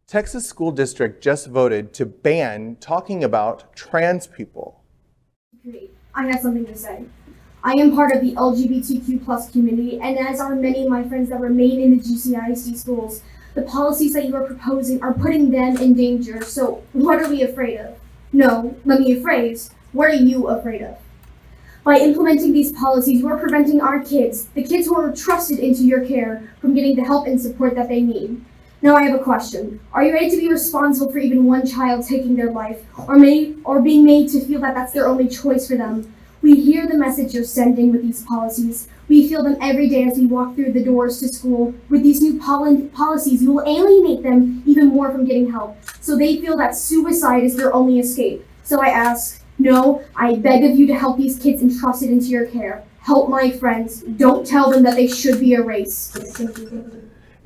Texas School District just voted to ban talking about trans people. I have something to say. I am part of the LGBTQ plus community, and as are many of my friends that remain in the GCISD schools, the policies that you are proposing are putting them in danger. So what are we afraid of? No, let me rephrase. What are you afraid of? By implementing these policies, you are preventing our kids, the kids who are trusted into your care, from getting the help and support that they need. Now I have a question. Are you ready to be responsible for even one child taking their life, or being made to feel that that's their only choice for them? We hear the message you're sending with these policies. We feel them every day as we walk through the doors to school. With these new policies, you will alienate them even more from getting help, so they feel that suicide is their only escape. So I ask, no, I beg of you to help these kids entrusted into your care. Help my friends. Don't tell them that they should be erased.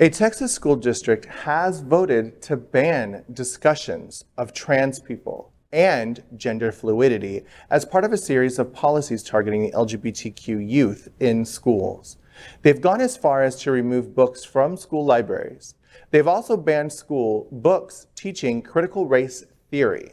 A Texas school district has voted to ban discussions of trans people and gender fluidity as part of a series of policies targeting the LGBTQ youth in schools. They've gone as far as to remove books from school libraries. They've also banned school books teaching critical race theory.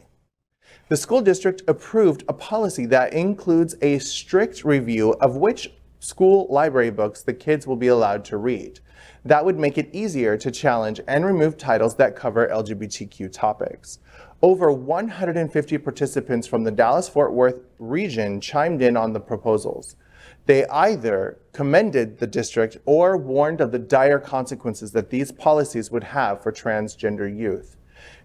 The school district approved a policy that includes a strict review of which school library books the kids will be allowed to read. That would make it easier to challenge and remove titles that cover LGBTQ topics. Over 150 participants from the Dallas-Fort Worth region chimed in on the proposals. They either commended the district or warned of the dire consequences that these policies would have for transgender youth.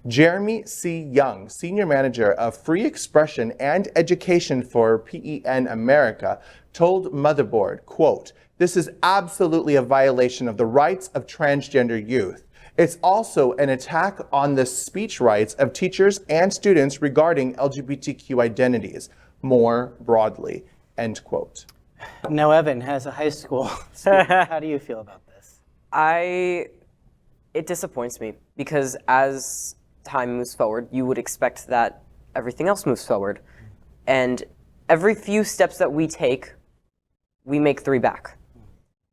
Jeremy C. Young, Senior Manager of Free Expression and Education for PEN America, told Motherboard, quote, "This is absolutely a violation of the rights of transgender youth. It's also an attack on the speech rights of teachers and students regarding LGBTQ identities more broadly," end quote. Now, Evan has a high school student. How do you feel about this? It disappoints me because as time moves forward, you would expect that everything else moves forward. And every few steps that we take, we make 3 back.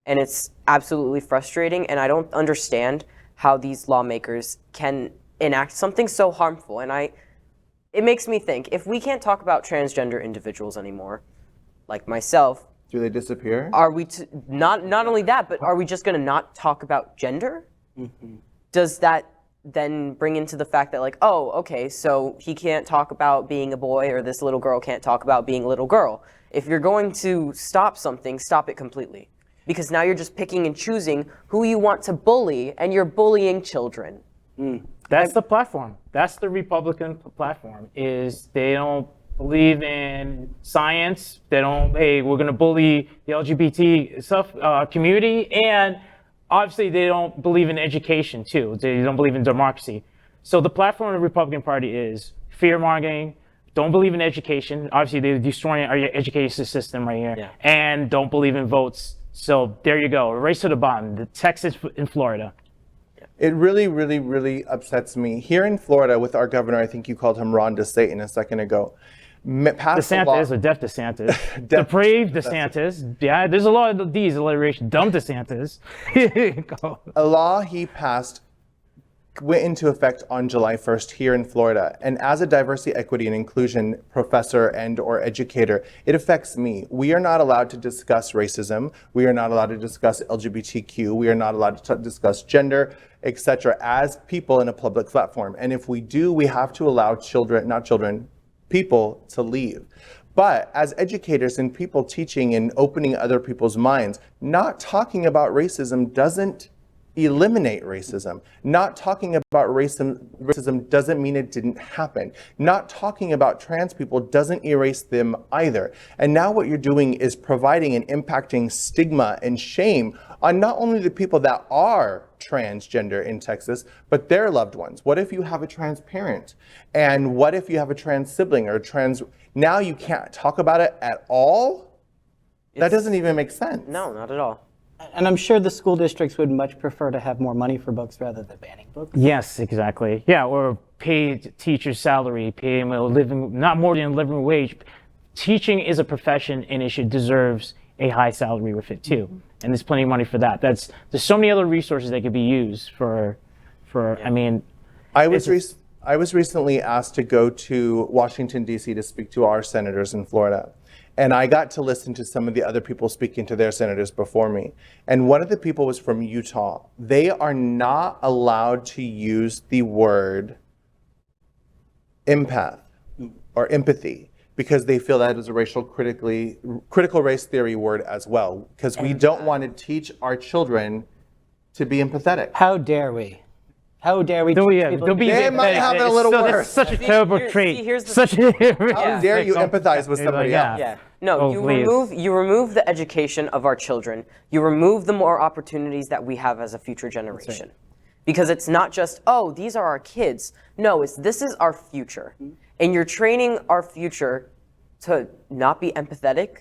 And it's absolutely frustrating, and I don't understand how these lawmakers can enact something so harmful. And it makes me think, if we can't talk about transgender individuals anymore, like myself, do they disappear? Are we not only that, but are we just going to not talk about gender? Mm-hmm. Does that then bring into the fact that, like, oh, okay, so he can't talk about being a boy, or this little girl can't talk about being a little girl? If you're going to stop something, stop it completely. Because now you're just picking and choosing who you want to bully, and you're bullying children. That's the platform. That's the Republican platform, is they don't believe in science. They don't, hey, we're gonna bully the LGBT community, and obviously they don't believe in education too. They don't believe in democracy. So the platform of the Republican Party is fear-mongering, don't believe in education. Obviously they're destroying our education system right here, yeah. And don't believe in votes. So there you go, race to the bottom, the Texas and Florida. It really, really, really upsets me. Here in Florida with our governor, I think you called him Ron DeSantis a second ago. DeSantis or Deaf DeSantis. Depraved DeSantis. Yeah, there's a lot of D's alliteration. Dumb DeSantis. A law he passed went into effect on July 1st here in Florida. And as a diversity, equity, and inclusion professor and or educator, it affects me. We are not allowed to discuss racism. We are not allowed to discuss LGBTQ. We are not allowed to discuss gender, etc. as people in a public platform. And if we do, we have to allow people to leave. But as educators and people teaching and opening other people's minds, not talking about racism doesn't eliminate racism. Not talking about racism doesn't mean it didn't happen. Not talking about trans people doesn't erase them either. And now what you're doing is providing and impacting stigma and shame on not only the people that are transgender in Texas, but their loved ones. What if you have a trans parent? And what if you have a trans sibling or a trans, now you can't talk about it at all? That doesn't even make sense. No, not at all. And I'm sure the school districts would much prefer to have more money for books rather than banning books. Yes, exactly. Yeah, or pay teachers' salary, pay them a living, not more than a living wage. Teaching is a profession, and it deserves a high salary with it too. Mm-hmm. And there's plenty of money for that. There's so many other resources that could be used for. I mean, I was recently asked to go to Washington, D.C. to speak to our senators in Florida. And I got to listen to some of the other people speaking to their senators before me. And one of the people was from Utah. They are not allowed to use the word empath or empathy because they feel that is a critical race theory word as well. Because we don't want to teach our children to be empathetic. How dare we? How dare we? They might have it a little worse. It's such a terrible trait. How dare you empathize with somebody else? Yeah. No, Oh, you remove the education of our children. You remove the more opportunities that we have as a future generation. Because it's not just, oh, these are our kids. No, this is our future. And you're training our future to not be empathetic,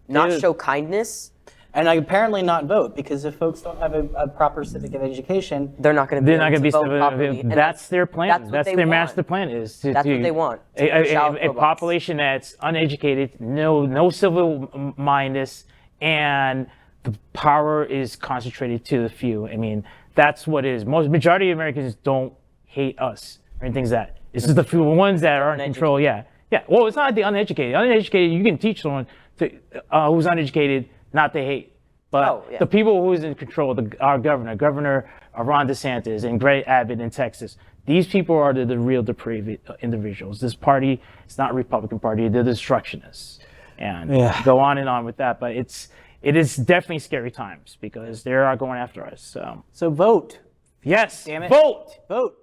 not show kindness. And apparently not vote, because if folks don't have a proper civic education, They're not going to be able to vote properly. And That's their plan. That's what they their want. master plan is to That's what they want. A population that's uneducated, no civil mindedness, and the power is concentrated to the few. I mean, that's what it is. Majority of Americans don't hate us or anything like that. It's just the few ones that are in control. Yeah. Well, it's not the uneducated. Uneducated, you can teach someone who's uneducated not to hate. But the people who's in control, our governor Ron DeSantis and Greg Abbott in Texas, these people are the real depraved individuals. This party, it's not a Republican Party, they're the destructionists. And go on and on with that. But it is definitely scary times because they are going after us. so vote. Yes, Damn it. vote.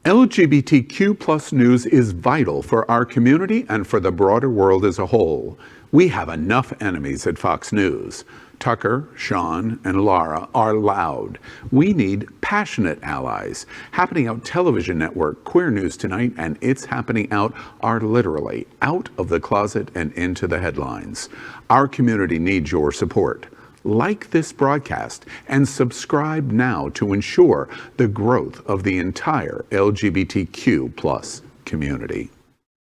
LGBTQ plus news is vital for our community and for the broader world as a whole. We have enough enemies at Fox News. Tucker, Sean, and Laura are loud. We need passionate allies. Happening Out Television Network, Queer News Tonight, and It's Happening Out are literally out of the closet and into the headlines. Our community needs your support. Like this broadcast and subscribe now to ensure the growth of the entire LGBTQ plus community.